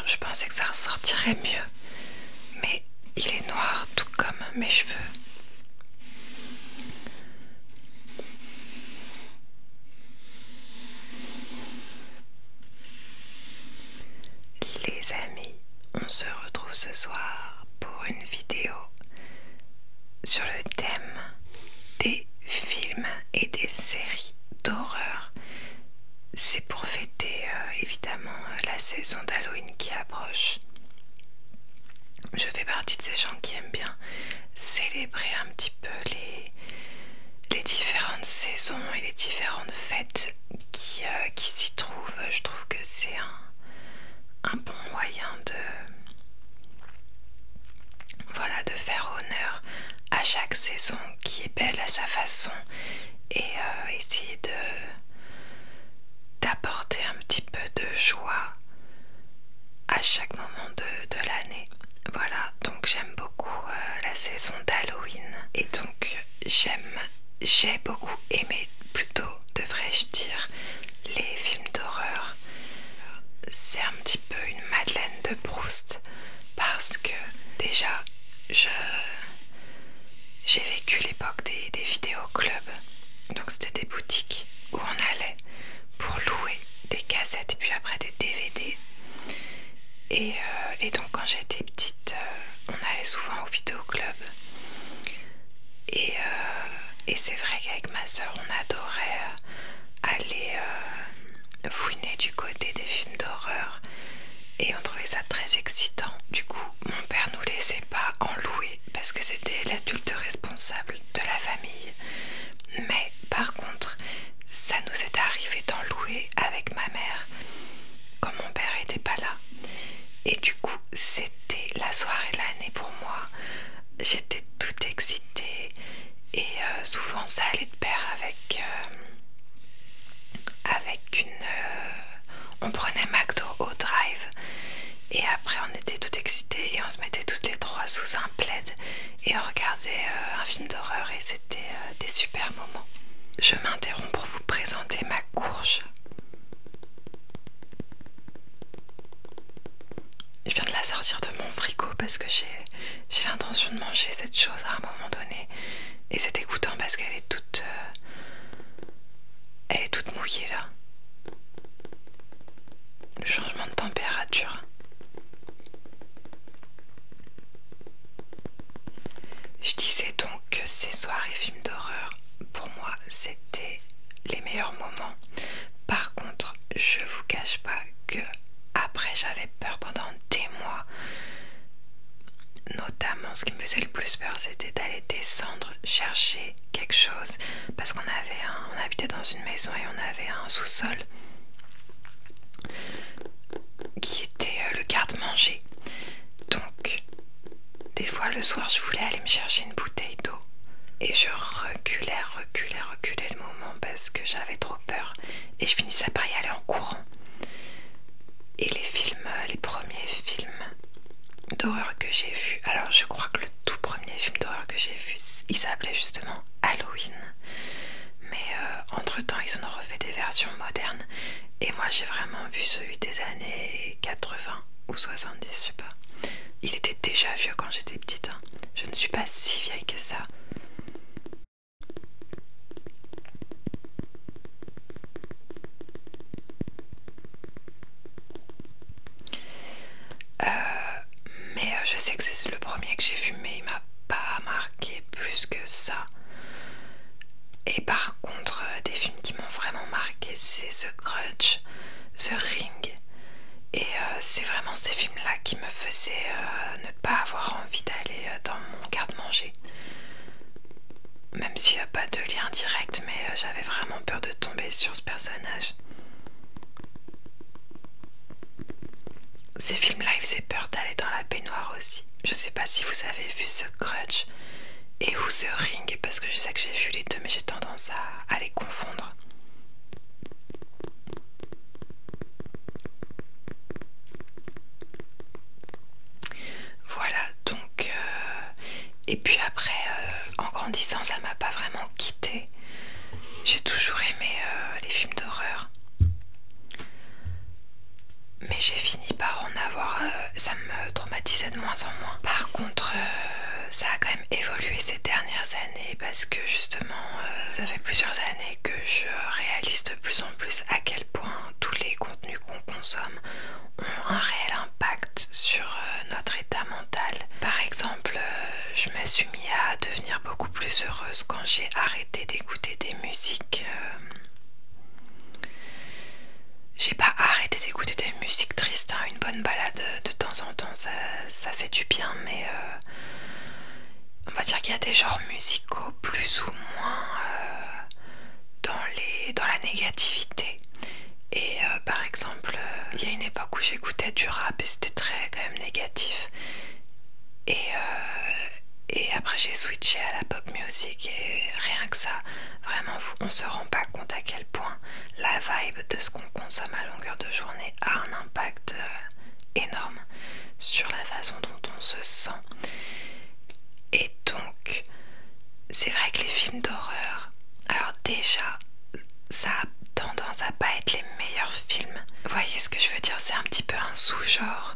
je pensais que ça ressortirait mieux. Mais il est noir tout comme mes cheveux. Les amis, on se retrouve ce soir pour une vidéo sur le thème des films et des séries d'horreur. C'est pour fêter évidemment la saison d'Halloween qui approche. Je fais partie de ces gens qui aiment bien célébrer un petit peu les différentes saisons et les différentes fêtes qui s'y trouvent. Je trouve que c'est un bon moyen de faire honneur à chaque saison qui est belle à sa façon et essayer d'apporter un petit peu de joie à chaque moment de l'année. Voilà, donc j'aime beaucoup la saison d'Halloween et donc j'ai beaucoup aimé, plutôt devrais-je dire, les films d'horreur. C'est un petit peu une Madeleine de Proust parce que déjà j'ai vécu l'époque des vidéoclubs, donc c'était des boutiques où on allait pour louer des cassettes et puis après des DVD. Et donc quand j'étais petite, on allait souvent au vidéoclub. Et c'est vrai qu'avec ma soeur, on adorait aller fouiner du côté des films d'horreur. Et on trouvait ça très excitant. Du coup, mon père nous laissait pas en louer parce que c'était l'adulte responsable de la famille. Mais par contre, ça nous est arrivé d'en louer avec ma mère quand mon père était pas là. Et du coup, c'était la soirée de l'année pour moi. J'étais toute excitée et souvent ça allait de pair avec on prenait McDo au drive et après on était toutes excitées et on se mettait toutes les trois sous un plaid et on regardait un film d'horreur et c'était des super moments. Je m'interromps pour vous présenter ma courge. Je viens de la sortir de mon frigo parce que j'ai l'intention de manger cette chose à un moment donné. Et c'est dégoûtant parce qu'elle est toute mouillée là. Le changement de température. Je disais donc que ces soirées films d'horreur, pour moi, c'était les meilleurs moments. Par contre, je vous cache pas que après j'avais peur pendant des mois. Notamment, ce qui me faisait le plus peur, c'était d'aller descendre, chercher quelque chose, parce qu'on habitait dans une maison et on avait un sous-sol qui était le garde-manger. Donc, des fois le soir, je voulais aller me chercher une bouteille d'eau et je reculais le moment parce que j'avais trop peur et je finissais par y aller en courant. Et les premiers films d'horreur que j'ai vus, alors je crois que le tout premier film d'horreur que j'ai vu, il s'appelait justement Halloween. Mais entre temps ils en ont refait des versions modernes et moi j'ai vraiment vu celui des années 80 ou 70, je sais pas. Il était déjà vieux quand j'étais petite, hein. Je ne suis pas si vieille que ça. Mais je sais que c'est le premier que j'ai vu, mais il m'a pas marqué plus que ça. Et par contre, des films qui m'ont vraiment marqué, c'est The Grudge, The Ring. Et c'est vraiment ces films-là qui me faisaient ne pas avoir envie d'aller dans mon garde-manger. Même s'il n'y a pas de lien direct, mais j'avais vraiment peur de tomber sur ce personnage. Ces films-là, ils faisaient peur d'aller dans la baignoire aussi. Je sais pas si vous avez vu The Grudge ou The Ring, parce que je sais que j'ai vu les deux, mais j'ai tendance à les confondre. Voilà, donc... Et puis après, en grandissant, ça m'a pas vraiment quitté. J'ai toujours aimé les films d'horreur. Mais mais j'ai fini par en avoir, ça me traumatisait de moins en moins. Par contre, ça a quand même évolué ces dernières années parce que justement, ça fait plusieurs années que je réalise de plus en plus à quel point tous les contenus qu'on consomme ont un réel impact sur notre état mental. Par exemple, je me suis mis à devenir beaucoup plus heureuse quand j'ai arrêté d'écouter des musiques. J'ai pas arrêté d'écouter des musiques tristes, hein. Une bonne balade de temps en temps, ça fait du bien, mais on va dire qu'il y a des genres musicaux plus ou moins dans la négativité. Et par exemple, il y a une époque où j'écoutais du rap et c'était très quand même négatif. Et après j'ai switché à la pop music et rien que ça, vraiment on se rend pas compte à quel point la vibe de ce qu'on consomme à longueur de journée a un impact énorme sur la façon dont on se sent. Et donc, c'est vrai que les films d'horreur, alors déjà, ça a tendance à pas être les meilleurs films. Vous voyez ce que je veux dire, c'est un petit peu un sous-genre.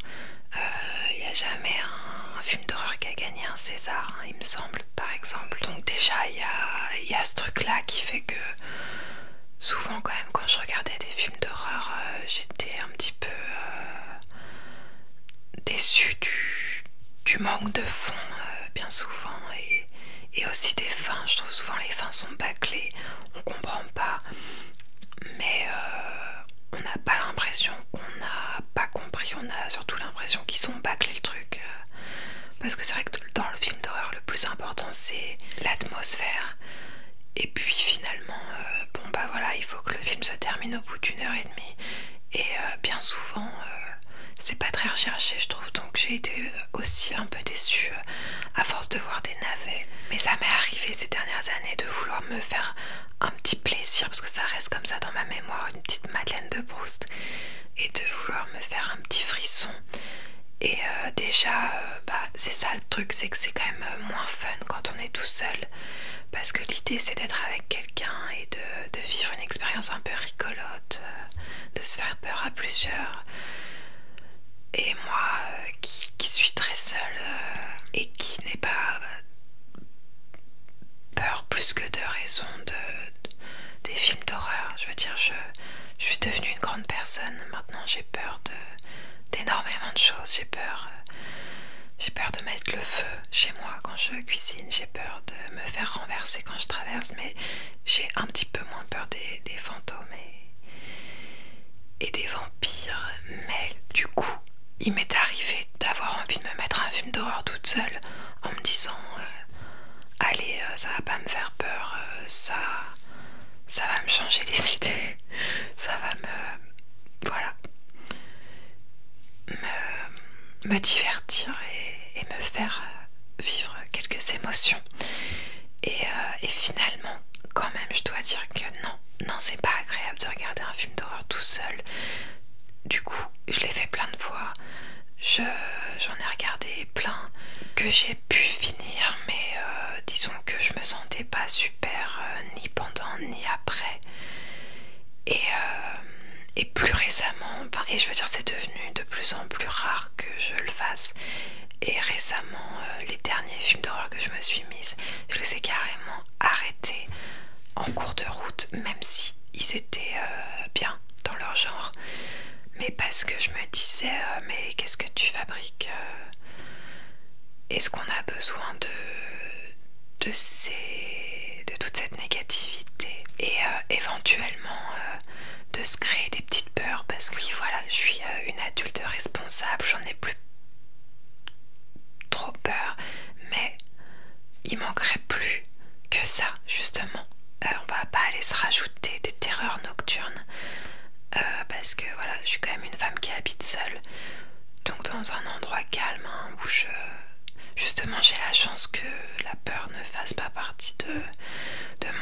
Il n'y a jamais un film d'horreur qui a gagné un César, hein, il me semble, par exemple. Donc déjà, il y a ce truc-là qui fait que souvent quand même, quand je regardais des films d'horreur, j'étais un petit peu déçue du manque de fond, bien souvent, et aussi des fins. Je trouve souvent les fins sont bâclées, on comprend pas, mais on n'a pas l'impression qu'on n'a pas compris, on a surtout l'impression qu'ils ont bâclé le truc. Parce que c'est vrai que dans le film d'horreur, le plus important c'est l'atmosphère. Et puis finalement, bon bah voilà, il faut que le film se termine au bout d'1 heure et demie. Et bien souvent, c'est pas très recherché, je trouve. Donc j'ai été aussi un peu déçue à force de voir des navets. Mais ça m'est arrivé ces dernières années de vouloir me faire un petit plaisir, parce que ça reste comme ça dans ma mémoire, une petite Madeleine de Proust, et de vouloir me faire un petit frisson. Et déjà, c'est ça le truc, c'est que c'est quand même moins fun quand on est tout seul, parce que l'idée c'est d'être avec quelqu'un et de vivre une expérience un peu rigolote, de se faire peur à plusieurs. Et moi qui suis très seule et qui n'ai pas peur plus que de raison des films d'horreur, je veux dire, je suis devenue une grande personne, maintenant j'ai peur d'énormément de choses, j'ai peur de mettre le feu chez moi quand je cuisine, j'ai peur de me faire renverser quand je traverse, mais j'ai un petit peu moins peur des fantômes et des vampires. Mais du coup, il m'est arrivé d'avoir envie de me mettre un film d'horreur toute seule en me disant allez, ça va pas me faire peur, ça va me changer les idées, ça va me divertir et me faire vivre quelques émotions. Et finalement, quand même, je dois dire que non, c'est pas agréable de regarder un film d'horreur tout seul. Du coup, je l'ai fait plein de fois. J'en ai regardé plein que j'ai pu finir, mais disons que je me sentais pas super ni pendant ni après. Et plus récemment, et je veux dire, c'est devenu de plus en plus rare que je le fasse. Et récemment, les derniers films d'horreur que je me suis mise, je les ai carrément arrêtés en cours de route, même si ils étaient bien dans leur genre. Mais parce que je me disais, mais qu'est-ce que tu fabriques Est-ce qu'on a besoin de toute cette négativité et éventuellement de se créer des petites peurs, parce que oui, voilà, je suis une adulte responsable, j'en ai plus trop peur, mais il manquerait plus que ça, justement. On va pas aller se rajouter des terreurs nocturnes, parce que voilà, je suis quand même une femme qui habite seule, donc dans un endroit calme, hein, où justement j'ai la chance que la peur ne fasse pas partie de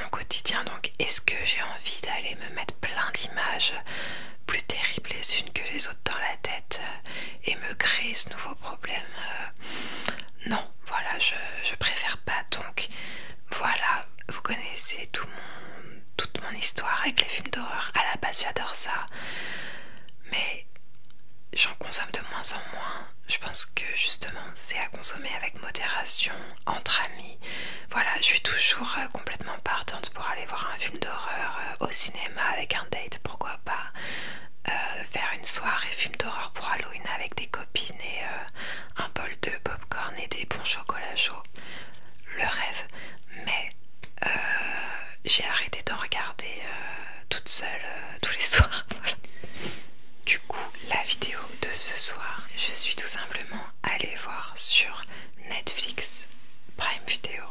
mon quotidien. Donc est-ce que j'ai envie d'aller me mettre plein d'images plus terribles les unes que les autres dans la tête et me créer ce nouveau problème? Non, voilà, je préfère pas. Donc voilà, vous connaissez toute mon histoire avec les films d'horreur. À la base j'adore ça, mais consomme de moins en moins. Je pense que justement c'est à consommer avec modération, entre amis. Voilà, je suis toujours complètement partante pour aller voir un film d'horreur au cinéma avec un date, pourquoi pas. Faire une soirée film d'horreur pour Halloween avec des copines et un bol de popcorn et des bons chocolats chauds. Le rêve, mais j'ai arrêté d'en regarder toute seule tous les soirs. Voilà. Du coup, la vidéo de ce soir, je suis tout simplement allée voir sur Netflix, Prime Video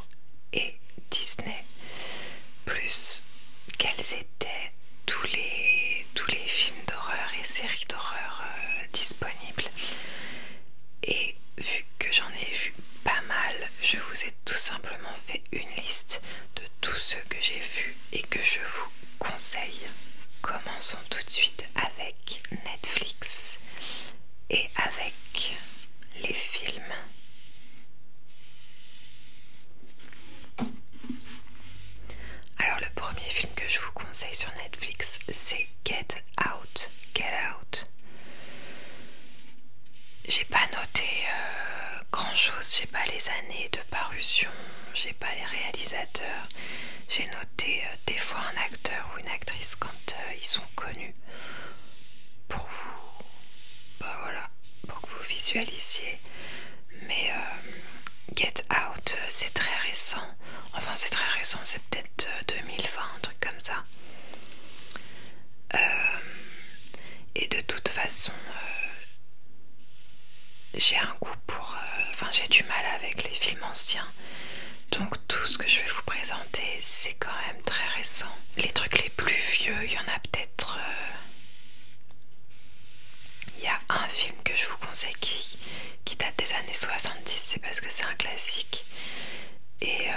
et Disney plus quels étaient tous les films d'horreur et séries d'horreur disponibles. Et vu que j'en ai vu pas mal, je vous ai tout simplement fait une liste de tous ceux que j'ai vus et que je vous conseille. Commençons tout de suite avec Netflix et avec les films. Alors le premier film que je vous conseille sur Netflix, c'est Get Out. Get Out. J'ai pas noté grand chose, j'ai pas les années de parution, j'ai pas les réalisateurs. J'ai noté des fois un acteur ou une actrice quand ils sont connus pour vous, bah voilà, pour que vous visualisiez. Mais Get Out, c'est très récent. Enfin, c'est très récent, c'est peut-être 2020, un truc comme ça. Et de toute façon, j'ai un goût pour... Enfin, j'ai du mal avec les films anciens. Donc tout ce que je vais vous présenter, c'est quand même très récent. Les trucs les plus vieux, il y en a peut-être... Il y a un film que je vous conseille qui date des années 70, c'est parce que c'est un classique. Et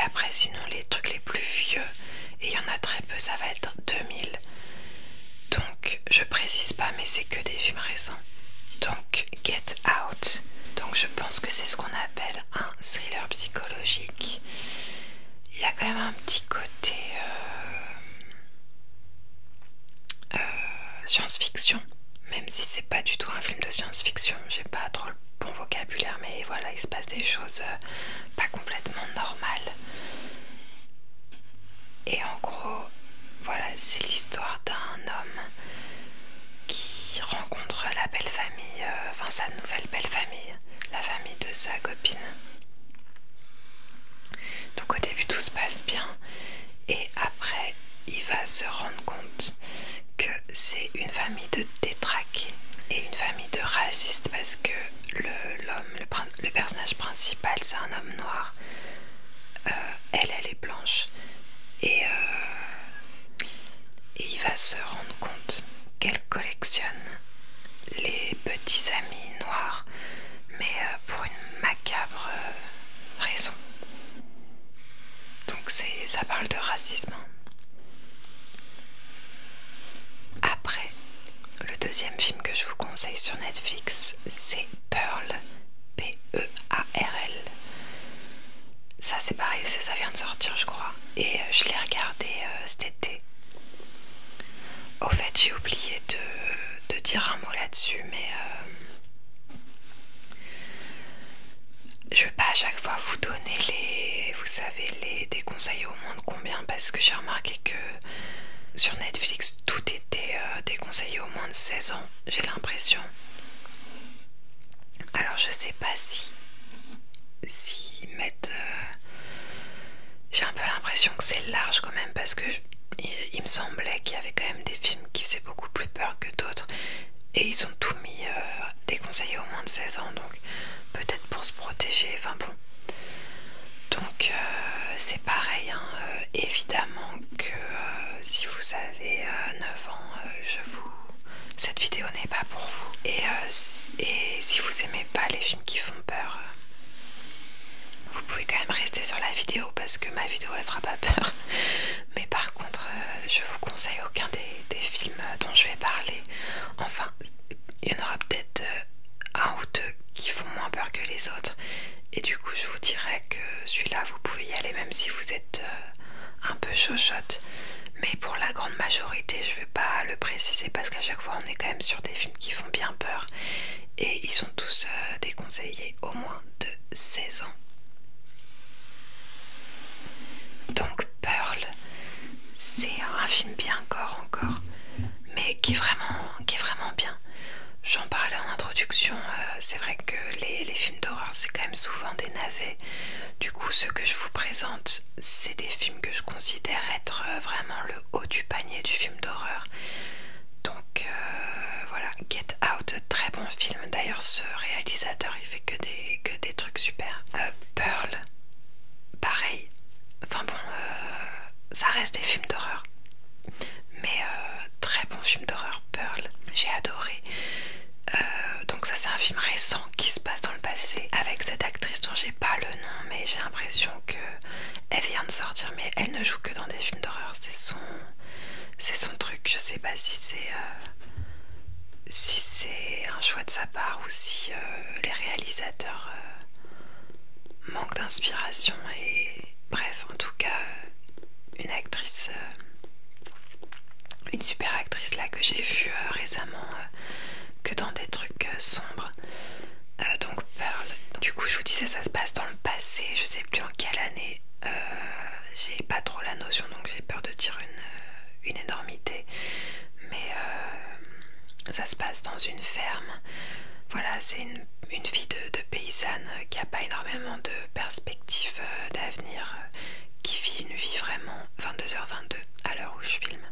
après, sinon, les trucs les plus vieux, et il y en a très peu, ça va être 2000. Donc, je précise pas, mais c'est que des films récents. Donc, Get Out. Donc, je pense que c'est ce qu'on appelle un thriller psychologique. Il y a quand même un petit côté science-fiction, même si c'est pas du tout un film de science-fiction. J'ai pas trop le bon vocabulaire, mais voilà, il se passe des choses pas complètement normales. Et en gros, voilà, c'est l'histoire d'un homme qui rencontre la belle famille, enfin sa nouvelle belle famille, la famille de sa copine. Donc au début tout se passe bien et après il va se rendre compte que c'est une famille de détraqués et une famille de racistes parce que le personnage principal c'est un homme noir, elle est blanche et il va se rendre compte qu'elle collectionne les petits amis noirs mais pour une macabre raison. Donc ça parle de racisme. Après, le deuxième film que je vous conseille sur Netflix, c'est Pearl, P-E-A-R-L. Ça c'est pareil, ça vient de sortir je crois, et je l'ai regardé cet été. Au fait, j'ai oublié de dire un mot là-dessus, mais je vais pas à chaque fois vous donner des conseils au moins de combien, parce que j'ai remarqué que sur Netflix tout était déconseillé au moins de 16 ans, j'ai l'impression. Alors je sais pas si mettent... j'ai un peu l'impression que c'est large quand même, parce que il me semblait qu'il y avait quand même des films qui faisaient beaucoup plus peur que d'autres, et ils ont tout mis déconseillé au moins de 16 ans, donc peut-être pour se protéger, enfin bon. Donc c'est pareil, hein, évidemment que si vous avez 9 ans, cette vidéo n'est pas pour vous. Et si vous aimez pas les films qui font peur, vous pouvez quand même rester sur la vidéo parce que ma vidéo elle fera pas peur. Mais par contre, je vous conseille aucun des films dont je vais parler. Enfin, il y en aura peut-être un ou deux qui font moins peur que les autres. Et du coup, je vous dirais que celui-là, vous pouvez y aller même si vous êtes un peu chochotte. Mais pour la grande majorité, je vais pas le préciser parce qu'à chaque fois on est quand même sur des films qui font bien peur et ils sont tous déconseillés au moins de 16 ans. Donc Pearl, c'est un film bien gore encore, mais qui est vraiment bien. J'en parlais en introduction, c'est vrai que les films d'horreur c'est quand même souvent des navets. Du coup ce que je vous présente c'est des films que je considère être vraiment le haut du panier du film d'horreur. Donc voilà, Get Out, très bon film. D'ailleurs ce réalisateur il fait que des trucs super. Pearl, pareil. Enfin bon, ça reste des films d'horreur. Mais très bon film d'horreur, Pearl. J'ai adoré. Donc ça c'est un film récent qui se passe dans le passé avec cette actrice dont j'ai pas le nom, mais j'ai l'impression que elle vient de sortir, mais elle ne joue que dans des films d'horreur. C'est son truc. Je sais pas si c'est un choix de sa part ou si les réalisateurs manquent d'inspiration. Et bref, en tout cas, une actrice, une super actrice là que j'ai vue récemment que dans des trucs sombres. Donc Pearl. Du coup, je vous disais, ça se passe dans le passé. Je sais plus en quelle année. J'ai pas trop la notion, donc j'ai peur de dire une énormité. Mais ça se passe dans une ferme. Voilà, c'est une fille de paysanne qui a pas énormément de perspectives d'avenir, qui vit une vie vraiment 22h22 à l'heure où je filme.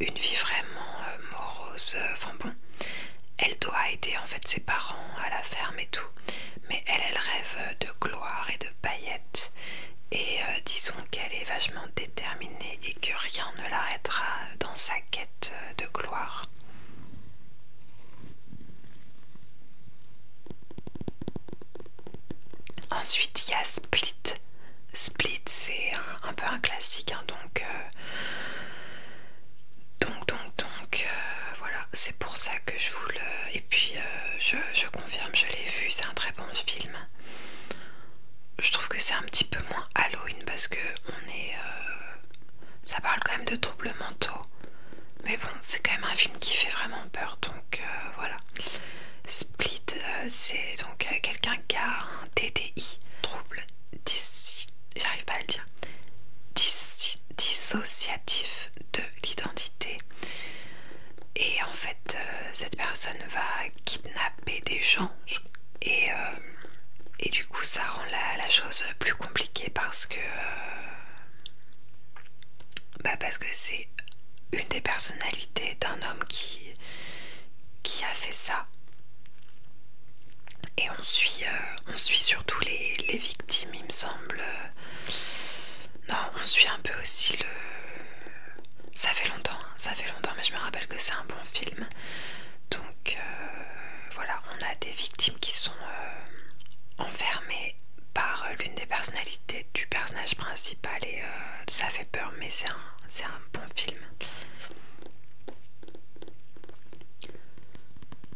Une vie vraiment morose. Enfin bon, elle doit aider en fait ses parents à la ferme et tout, mais elle rêve de gloire et de paillettes. Et disons qu'elle est vachement déterminée et que rien ne l'arrêtera dans sa quête de gloire. Ensuite, il y a Split. Split, c'est un peu un classique, hein, donc voilà, c'est pour ça que je vous le... Et puis, je confirme, je l'ai vu, c'est un très bon film. Je trouve que c'est un petit peu moins Halloween parce que ça parle quand même de troubles mentaux. Mais bon, c'est quand même un film qui fait vraiment peur, donc voilà. Split, c'est donc quelqu'un qui a un TDI, trouble j'arrive pas à le dire, dissociatif de l'identité. Et en fait, cette personne va kidnapper des gens et du coup ça rend la chose plus compliquée parce que c'est une des personnalités d'un homme qui a fait ça. Et on suit surtout les victimes, il me semble. Non, on suit un peu aussi le... Ça fait longtemps, mais je me rappelle que c'est un bon film. Donc voilà, on a des victimes qui sont enfermées par l'une des personnalités du personnage principal et ça fait peur, mais c'est un bon film.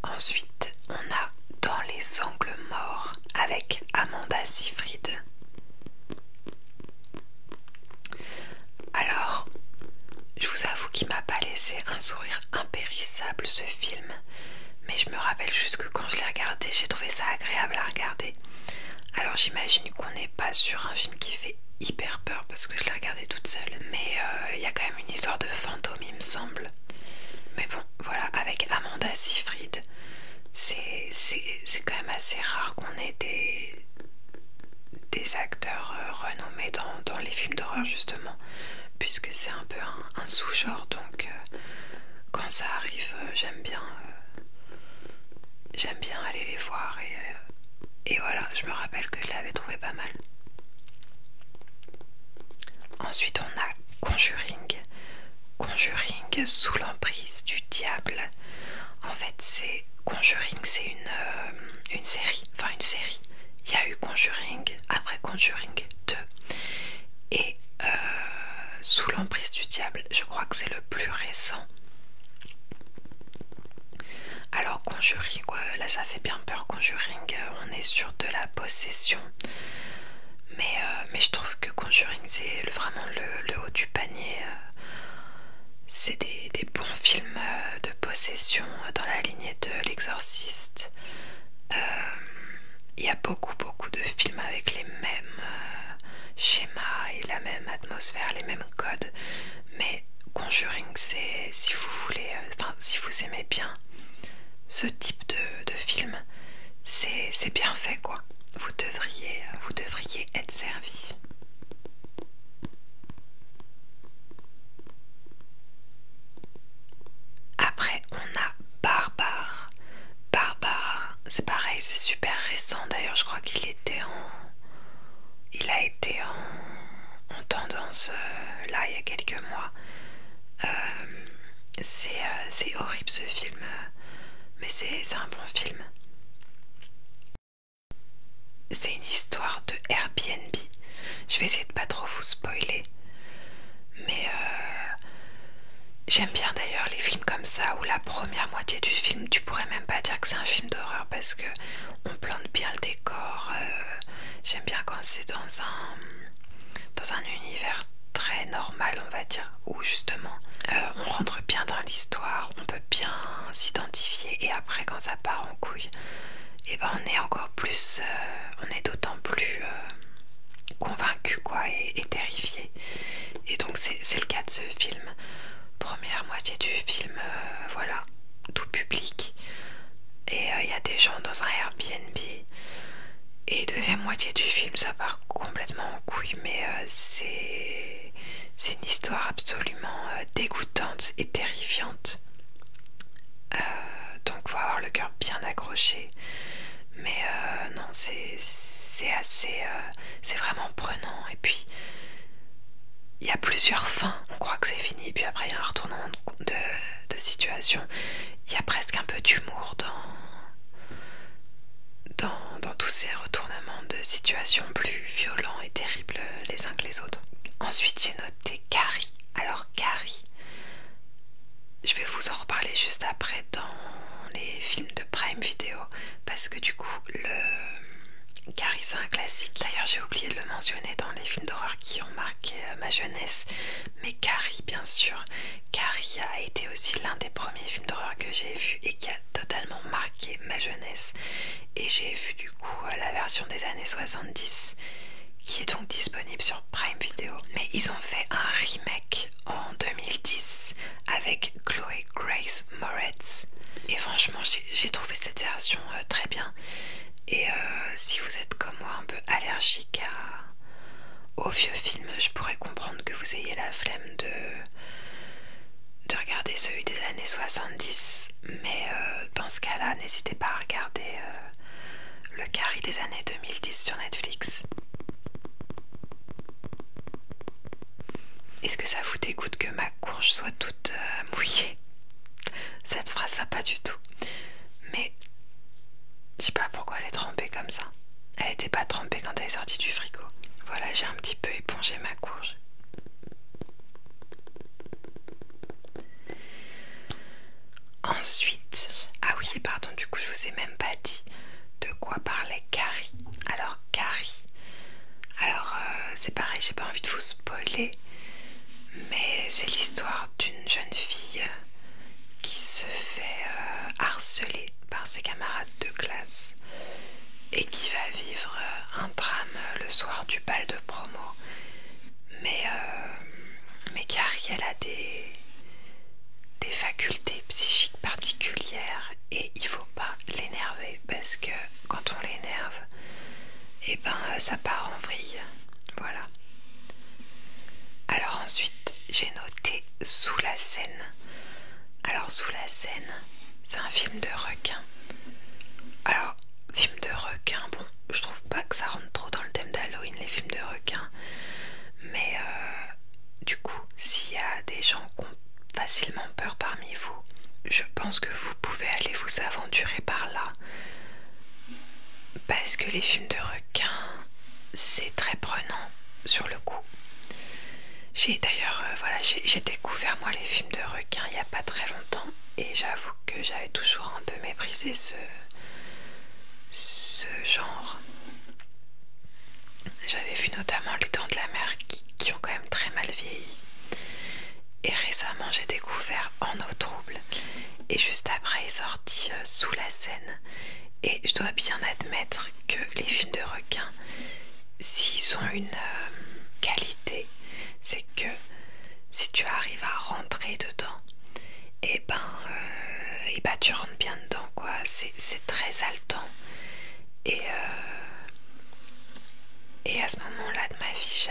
Ensuite, on a Dans les angles morts avec Amanda Seyfried. Alors, je vous avoue qu'il m'a pas laissé un sourire impérissable ce film, mais je me rappelle juste que quand je l'ai regardé, j'ai trouvé ça agréable à regarder. Alors j'imagine qu'on n'est pas sur un film qui fait hyper peur parce que je l'ai regardé toute seule, mais il y a quand même une histoire de fantôme il me semble. Mais bon, voilà, avec Amanda Seyfried, c'est quand même assez rare qu'on ait des acteurs renommés dans les films d'horreur justement, puisque c'est un peu un sous-genre, donc quand ça arrive, j'aime bien aller les voir et voilà, je me rappelle que je l'avais trouvé pas mal. Ensuite on a Conjuring sous l'emprise du diable. En fait Conjuring c'est une série, il y a eu Conjuring, après Conjuring 2 et sous l'emprise du diable, je crois que c'est le plus récent. Alors Conjuring, là ça fait bien peur. Conjuring, on est sur de la possession, mais je trouve que Conjuring c'est vraiment le haut du panier c'est des bons films de possession dans la lignée de L'Exorciste. Il y a beaucoup de films avec les mêmes schémas et la même atmosphère, les mêmes codes. Mais Conjuring, c'est, si vous voulez, si vous aimez bien ce type de film, c'est bien fait quoi. Vous devriez être servi. Après, on a Barbare. Barbare, c'est pareil, c'est super récent. D'ailleurs, je crois il a été en tendance là il y a quelques mois. C'est horrible ce film, mais c'est un bon film. C'est une histoire de Airbnb. Je vais essayer de pas trop vous spoiler, mais j'aime bien d'ailleurs les films comme ça où la première moitié du film, tu pourrais même pas dire que c'est un film d'horreur parce que on plante bien le décor. J'aime bien quand c'est dans un univers très normal, on va dire, où justement on rentre bien dans l'histoire, on peut bien s'identifier et après quand ça part en couille, et ben on est encore plus, on est d'autant plus convaincu quoi et terrifié. Et donc c'est le cas de ce film. Première moitié du film, voilà, tout public. Et il y a des gens dans un Airbnb. Et deuxième moitié du film, ça part complètement en couille, mais c'est une histoire absolument dégoûtante et terrifiante. Donc faut avoir le cœur bien accroché. Mais non, c'est assez... c'est vraiment prenant. Et puis, il y a plusieurs fins. On croit que c'est fini, puis après il y a un retournement de situation. Il y a presque un peu d'humour dans tous ces retournements de situations plus violents et terribles les uns que les autres. Ensuite, j'ai noté Carrie. Alors Carrie, je vais vous en reparler juste après dans les films de Prime Video parce que du coup, Carrie c'est un classique. D'ailleurs, j'ai oublié de le mentionner dans les films d'horreur qui ont marqué ma jeunesse. Mais Carrie, bien sûr. Carrie a été aussi l'un des premiers films d'horreur que j'ai vu et qui a totalement marqué ma jeunesse. Et j'ai vu du coup la version des années 70 qui est donc disponible sur Prime Video. Mais ils ont fait un remake en 2010 avec Chloé Grace Moretz. Et franchement, j'ai trouvé cette version très bien. Et si vous êtes comme moi un peu allergique aux vieux films, je pourrais comprendre que vous ayez la flemme de regarder celui des années 70. Mais dans ce cas-là, n'hésitez pas à regarder le Carrie des années 2010 sur Netflix. Est-ce que ça vous dégoûte que ma courge soit toute mouillée? Cette phrase va pas du tout. Mais je sais pas pourquoi elle est trempée comme ça. Elle était pas trempée quand elle est sortie du frigo. Voilà, j'ai un petit peu épongé ma courge. Ensuite, ah oui, pardon, du coup, je vous ai même pas dit de quoi parlait Carrie. Alors, Carrie, c'est pareil, j'ai pas envie de vous spoiler, mais c'est l'histoire d'une jeune fille qui se fait harceler par ses camarades de classe et qui va vivre un drame le soir du bal de promo. Mais Carrie, elle a des facultés psychiques particulières et il faut pas l'énerver parce que quand on l'énerve, et ben ça part en vrille. Voilà. Alors ensuite, j'ai noté Sous la Seine. Alors Sous la Seine, c'est un film de requin. Alors, film de requin, bon, je trouve pas que ça rentre trop dans le thème d'Halloween, les films de requins. Mais du coup, s'il y a des gens qui ont facilement peur parmi vous, je pense que vous pouvez aller vous aventurer par là. Parce que les films de requins, c'est très prenant sur le coup. J'ai d'ailleurs, j'ai découvert moi les films de requins il n'y a pas très longtemps et j'avoue que j'avais toujours un peu méprisé ce genre. J'avais vu notamment Les Dents de la Mer qui ont quand même très mal vieilli. Et récemment j'ai découvert En eau trouble et juste après est sorti Sous la Seine. Et je dois bien admettre que les films de requins, s'ils ont une qualité, c'est que si tu arrives à rentrer dedans, et ben tu rentres bien dedans quoi. C'est très haletant. Et à ce moment-là de ma vie,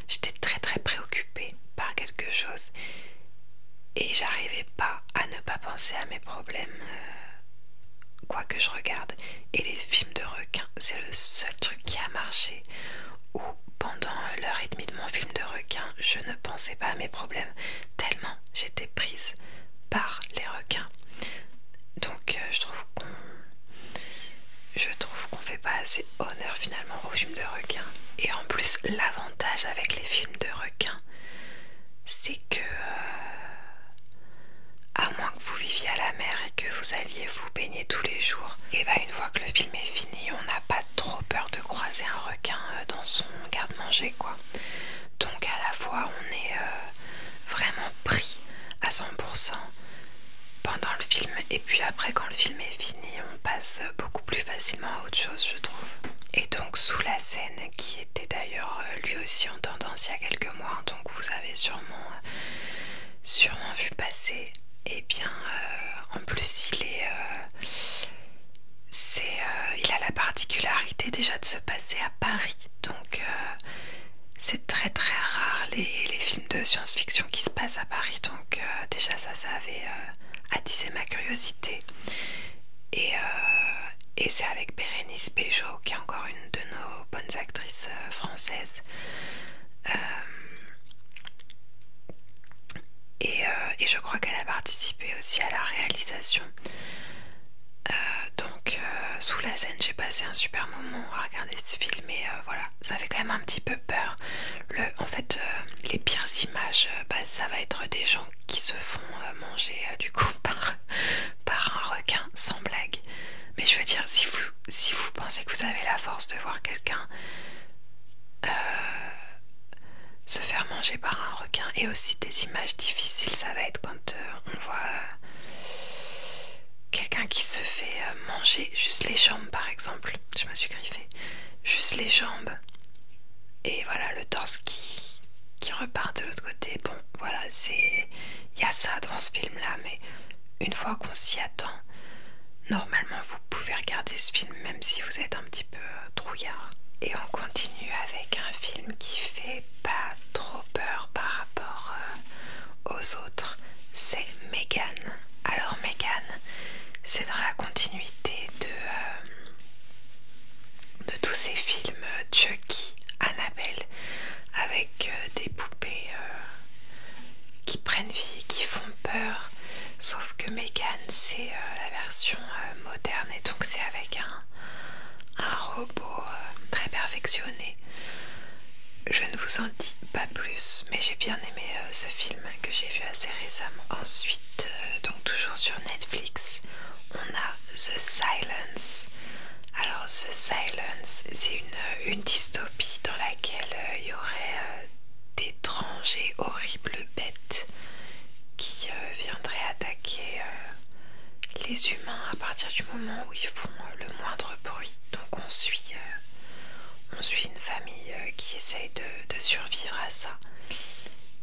j'étais très très préoccupée par quelque chose et j'arrivais pas à ne pas penser à mes problèmes, quoi que je regarde. Et les films de requins, c'est le seul truc qui a marché. Où pendant l'heure et demie de mon film de requin, je ne pensais pas à mes problèmes tellement j'étais prise par les requins. Donc je trouve qu'on fait pas assez honneur finalement aux films de requins. Et en plus, l'avantage avec les films de requins, c'est que à moins que vous viviez à la mer et que vous alliez vous baigner tous les jours, et bah une fois que le film est fini, on n'a pas trop peur de croiser un requin dans son garde-manger quoi. Donc à la fois on est vraiment pris à 100% pendant le film, et puis après quand le film est fini on passe beaucoup plus facilement à autre chose je trouve. Et donc Sous la Seine, qui était d'ailleurs lui aussi en tendance il y a quelques mois, donc vous avez sûrement vu passer, et bien en plus il a la particularité déjà de se passer à Paris, donc c'est très très rare les films de science-fiction qui se passent à Paris, donc déjà ça avait attisé ma curiosité. Et c'est avec Bérénice Bejo, qui est encore une de nos bonnes actrices françaises. Et je crois qu'elle a participé aussi à la réalisation. Donc Sous la Seine, j'ai passé un super moment à regarder ce film, et voilà, ça fait quand même un petit peu peur. En fait, les pires images, ça va être des gens qui se font manger du coup par un requin, sans blague. Mais je veux dire, si vous pensez que vous avez la force de voir quelqu'un se faire manger par un requin, et aussi des images difficiles, ça va être quand on voit quelqu'un qui se fait manger juste les jambes par exemple. Je me suis griffée. Juste les jambes. Et voilà, le torse qui repart de l'autre côté. Bon, voilà, il y a ça dans ce film-là, mais une fois qu'on s'y attend, normalement vous pouvez regarder ce film même si vous êtes un petit peu trouillard. Et on continue avec un film qui fait pas trop peur par rapport aux autres. C'est Megan. Alors Megan, c'est dans la continuité de tous ces films Chucky, Annabelle, avec des poupées qui prennent vie et qui font peur. Sauf que Megan, c'est la version moderne, et donc c'est avec un robot très perfectionné. Je ne vous en dis pas plus, mais j'ai bien aimé ce film que j'ai vu assez récemment. Ensuite, donc toujours sur Netflix, on a The Silence. Alors The Silence, c'est une dystopie dans laquelle il y aurait d'étranges et horribles bêtes qui viendraient attaquer les humains à partir du moment où ils font le moindre bruit. Donc on suit une famille qui essaye de survivre à ça.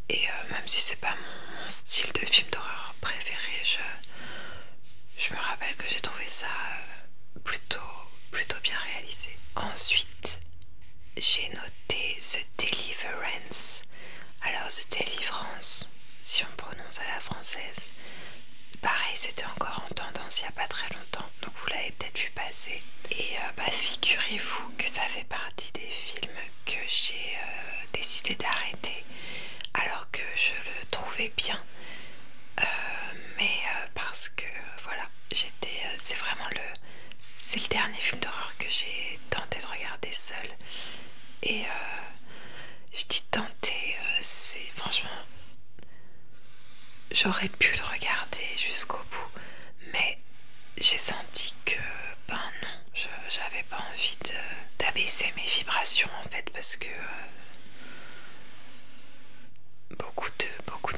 Et même si c'est pas mon style de film d'horreur préféré, je me rappelle que j'ai trouvé ça plutôt bien réalisé. Ensuite, j'ai noté The Deliverance. Alors The Deliverance, si on prononce à la française, pareil, c'était encore en tendance il n'y a pas très longtemps, donc vous l'avez peut-être vu passer. Et figurez-vous que ça fait partie des films que j'ai décidé d'arrêter alors que je le trouvais bien, mais parce que voilà, c'est le dernier film d'horreur que j'ai tenté de regarder seule. Et je dis tenter, c'est franchement, j'aurais pu le regarder jusqu'au bout, mais j'ai senti que non, j'avais pas envie d'abaisser mes vibrations en fait, parce que beaucoup de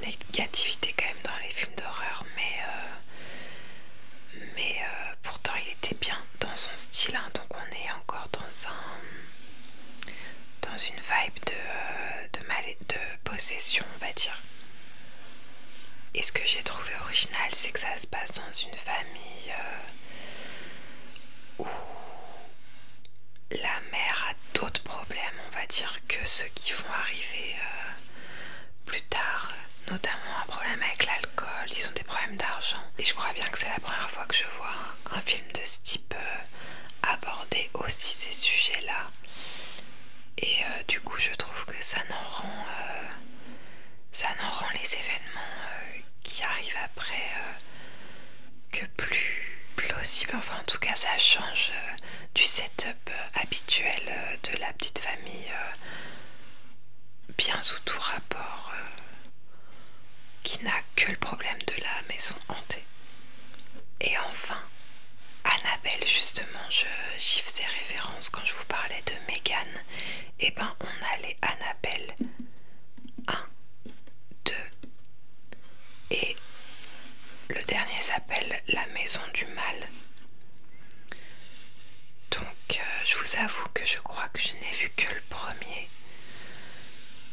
négativité quand même dans les films d'horreur, mais pourtant il était bien dans son style, hein, donc on est encore dans une vibe de possession, on va dire. Et ce que j'ai trouvé original, c'est que ça se passe dans une famille où la mère a d'autres problèmes, on va dire, que ceux qui vont arriver plus tard, notamment un problème avec l'alcool, ils ont des problèmes d'argent. Et je crois bien que c'est la première fois que je vois un film de ce type aborder aussi ces sujets-là. Et du coup, je trouve que ça n'en rend les événements qui arrivent après que plus plausible. Enfin, en tout cas, ça change du setup habituel de la petite famille bien sous tout rapport, qui n'a que le problème de la maison hantée. Et enfin, Annabelle, justement, j'y faisais référence quand je vous parlais de Megan. Et ben, on a les Annabelle 1, 2 et le dernier s'appelle La Maison du Mal. Donc je vous avoue que je crois que je n'ai vu que le premier.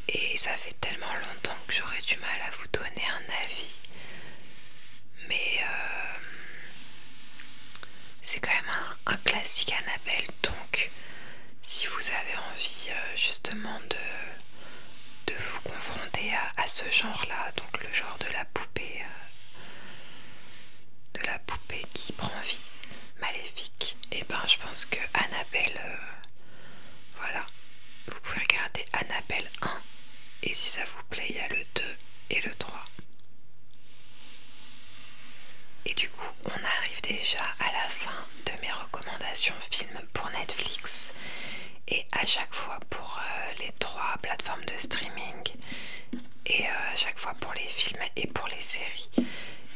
Et ça fait tellement longtemps que j'aurais du mal à vous donner un avis. Mais c'est quand même un classique Annabelle. Donc si vous avez envie justement de vous confronter à ce genre-là, donc le genre de la poupée qui prend vie, maléfique, et ben je pense que Annabelle, voilà, vous pouvez regarder Annabelle 1, et si ça vous plaît, il y a le 2 et le 3. Et du coup, on arrive déjà à la fin de mes recommandations films pour Netflix. Et à chaque fois pour les 3 plateformes de streaming, et à chaque fois pour les films et pour les séries,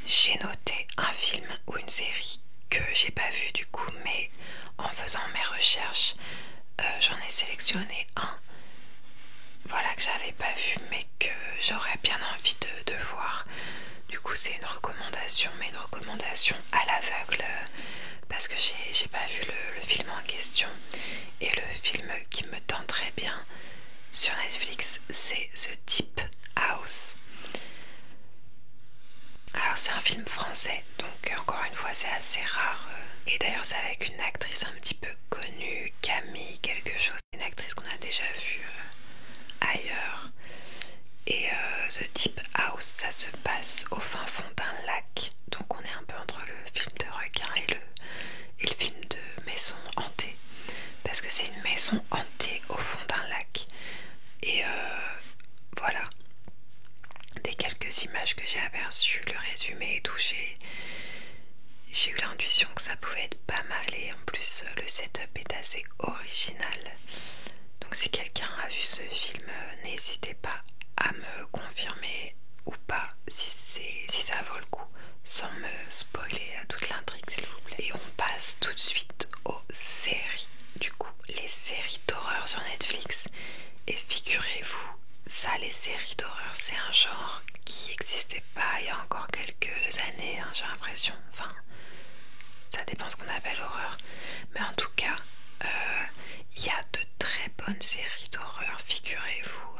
j'ai noté un film ou une série que j'ai pas vu du coup, mais en faisant mes recherches, j'en ai sélectionné un, voilà, que j'avais pas vu mais que j'aurais bien envie de voir. Du coup c'est une recommandation, mais une recommandation à l'aveugle, parce que j'ai pas vu le film en question. Et le film qui me tenterait bien sur Netflix, c'est The Deep House. Alors c'est un film français, donc encore une fois c'est assez rare. Et d'ailleurs c'est avec une actrice un petit peu connue, Camille quelque chose. Une actrice qu'on a déjà vue ailleurs. Et The Deep House, ça se passe au fin fond d'un lac. Donc on est un peu entre le film de requin et le film de maison hantée. Parce que c'est une maison hantée au fond d'un lac. Et voilà. Des quelques images que j'ai aperçues, le résumé et tout, j'ai eu l'intuition que ça pouvait être pas mal, et en plus le setup est assez original. Donc si quelqu'un a vu ce film, n'hésitez pas à me confirmer ou pas si ça vaut le coup, sans me spoiler à toute l'intrigue s'il vous plaît. Et on passe tout de suite aux séries. Du coup, les séries d'horreur sur Netflix. Et figurez-vous, ça, les séries d'horreur, c'est un genre qui n'existait pas il y a encore quelques années, hein, j'ai l'impression. Enfin, ça dépend ce qu'on appelle horreur. Mais en tout cas, il y a de très bonnes séries d'horreur, figurez-vous,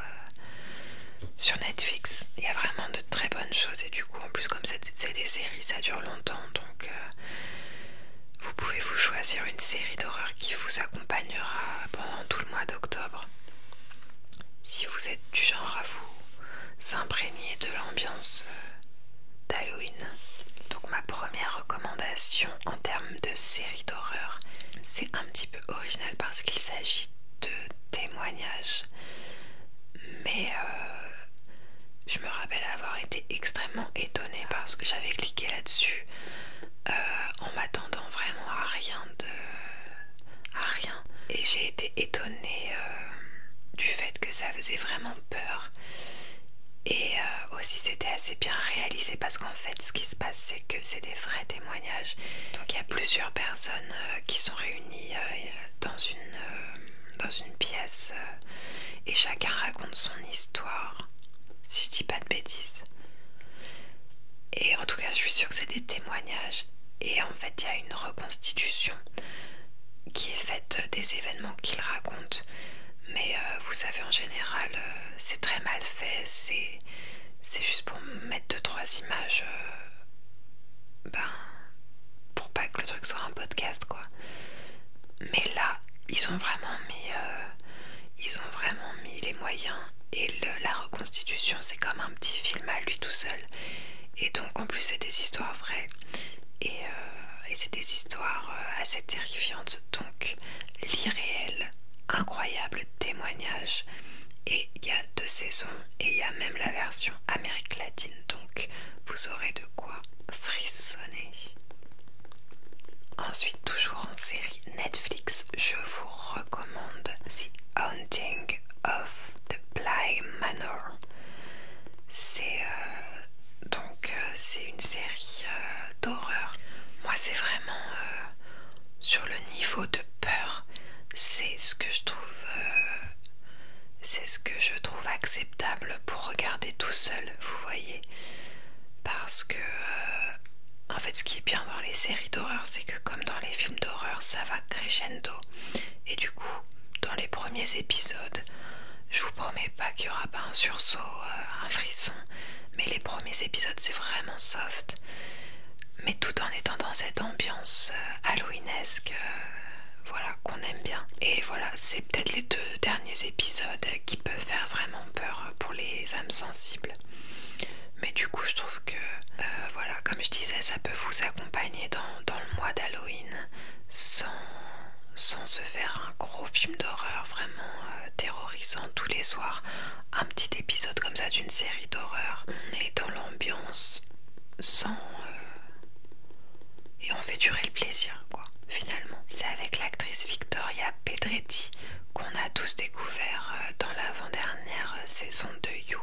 sur Netflix. Il y a vraiment de très bonnes choses. Et du coup, en plus, comme c'est des séries, ça dure longtemps. Donc, vous pouvez vous choisir une série d'horreur qui vous accompagnera pendant tout le mois d'octobre. Si vous êtes du genre à vous imprégner de l'ambiance d'Halloween. Donc ma première recommandation en termes de série d'horreur, c'est un petit peu original parce qu'il s'agit de témoignages. Mais je me rappelle avoir été extrêmement étonnée parce que j'avais cliqué là-dessus en m'attendant vraiment à rien. Et j'ai été étonnée du fait que ça faisait vraiment peur. Et aussi c'était assez bien réalisé parce qu'en fait ce qui se passe c'est que c'est des vrais témoignages. Donc il y a plusieurs personnes qui sont réunies dans une pièce et chacun raconte son histoire. si je dis pas de bêtises. Et en tout cas, je suis sûre que c'est des témoignages. Et en fait, il y a une reconstitution qui est faite des événements qu'il raconte. Mais vous savez, en général, c'est très mal fait. C'est juste pour mettre 2-3 images, pour pas que le truc soit un podcast, quoi. Mais là, ils ont vraiment mis les moyens. Et la reconstitution, c'est comme un petit film à lui tout seul. Et donc, en plus, c'est des histoires vraies. Et c'est des histoires assez terrifiantes. Donc, l'irréel, incroyable témoignage. Et il y a 2 saisons et il y a même la version Amérique latine. Donc, vous aurez de quoi frissonner. Ensuite, toujours en série Netflix, je vous recommande The Haunting of the Bly Manor. C'est une série d'horreur. Moi, c'est vraiment sur le niveau de peur. C'est ce que je trouve acceptable pour regarder tout seul, vous voyez. Parce que en fait, ce qui est bien dans les séries d'horreur, c'est que comme dans les films d'horreur, ça va crescendo. Et du coup, dans les premiers épisodes, je vous promets pas qu'il y aura pas un sursaut, un frisson, mais les premiers épisodes, c'est vraiment soft. Mais tout en étant dans cette ambiance halloweenesque, voilà, qu'on aime bien. Et voilà, c'est peut-être les 2 derniers épisodes qui peuvent faire vraiment peur pour les âmes sensibles. Mais du coup, je trouve que, voilà, comme je disais, ça peut vous accompagner dans le mois d'Halloween sans se faire un gros film d'horreur vraiment terrorisant tous les soirs. Un petit épisode comme ça d'une série d'horreur. On est dans l'ambiance sans... et on fait durer le plaisir, quoi, finalement. C'est avec l'actrice Victoria Pedretti qu'on a tous découvert dans l'avant-dernière saison de You.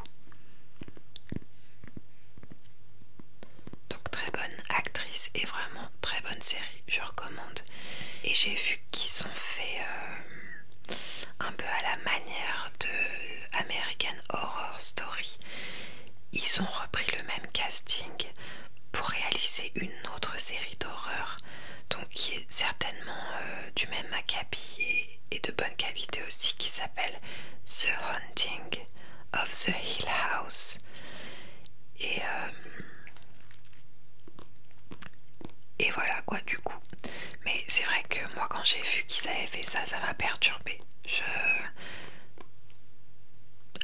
Donc très bonne actrice et vraiment très bonne série, je recommande. Et j'ai vu qu'ils ont fait un peu à la manière de American Horror Story. Ils ont repris le même casting pour réaliser une autre série d'horreur, donc qui est certainement du même acabit et de bonne qualité aussi, qui s'appelle The Haunting of the Hill House. Et voilà quoi, du coup. Mais c'est vrai que moi, quand j'ai vu qu'ils avaient fait ça, ça m'a perturbée.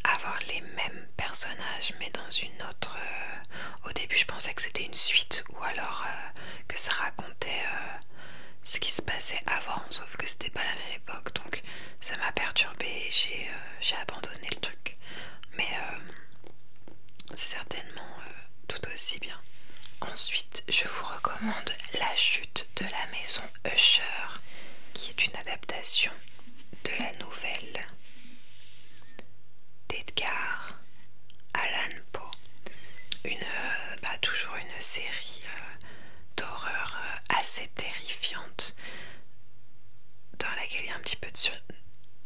Avoir les mêmes personnages mais dans une autre... Au début, je pensais que c'était une suite ou alors que ça racontait ce qui se passait avant, sauf que c'était pas la même époque. Donc ça m'a perturbée et j'ai abandonné le truc. Mais c'est certainement tout aussi bien. Ensuite, je vous recommande La chute de la maison Usher, qui est une adaptation de la nouvelle d'Edgar Allan Poe. Toujours une série d'horreur assez terrifiante, dans laquelle il y a un petit peu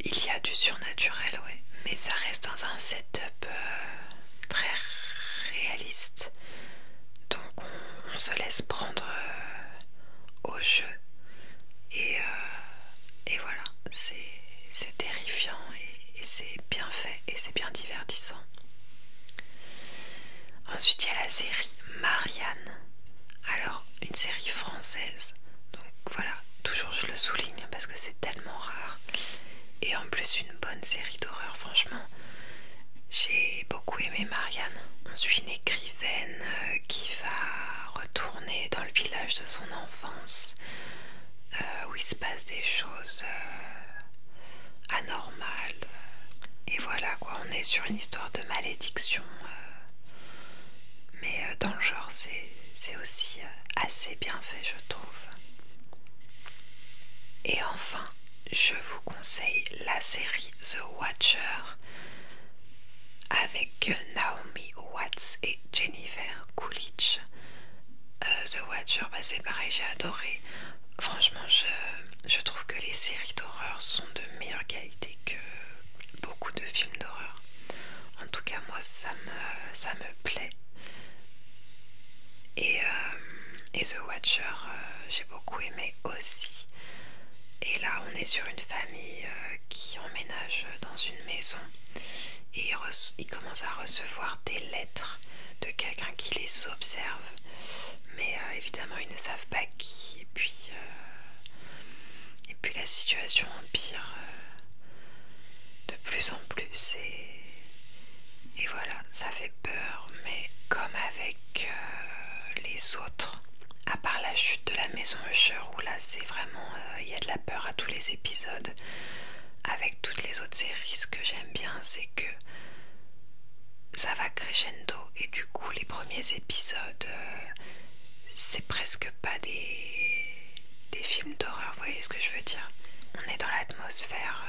il y a du surnaturel, ouais. Mais ça reste dans un setup très réaliste. Donc on se laisse prendre au jeu. Et voilà, c'est terrifiant et c'est bien fait et c'est bien divertissant. Ensuite, il y a la série Marianne. Alors, une série française. Donc voilà, toujours je le souligne parce que c'est tellement rare. Et en plus, une bonne série d'horreur, franchement. J'ai beaucoup aimé Marianne. On suit une écrivaine qui va retourner dans le village de son enfance, où il se passe des choses anormales. Et voilà quoi, on est sur une histoire de malédiction. Mais dans le genre, c'est aussi assez bien fait, je trouve. Et enfin, je vous conseille la série The Watcher avec Naomi Watts et Jennifer Coolidge. The Watcher, c'est pareil, j'ai adoré. Franchement, je trouve que les séries d'horreur sont de meilleure qualité que beaucoup de films d'horreur. En tout cas, moi, ça est sur une famille qui emménage dans une maison et il commence à recevoir des lettres de quelqu'un qui les observe, mais évidemment ils ne savent pas qui, et puis la situation empire de plus en plus et voilà, ça fait peur, mais comme avec les autres, à part la chute de la maison Usher, où là c'est vraiment, il y a de la peur à tous les épisodes. Avec toutes les autres séries, ce que j'aime bien, c'est que ça va crescendo et du coup les premiers épisodes, c'est presque pas des films d'horreur, vous voyez ce que je veux dire? On est dans l'atmosphère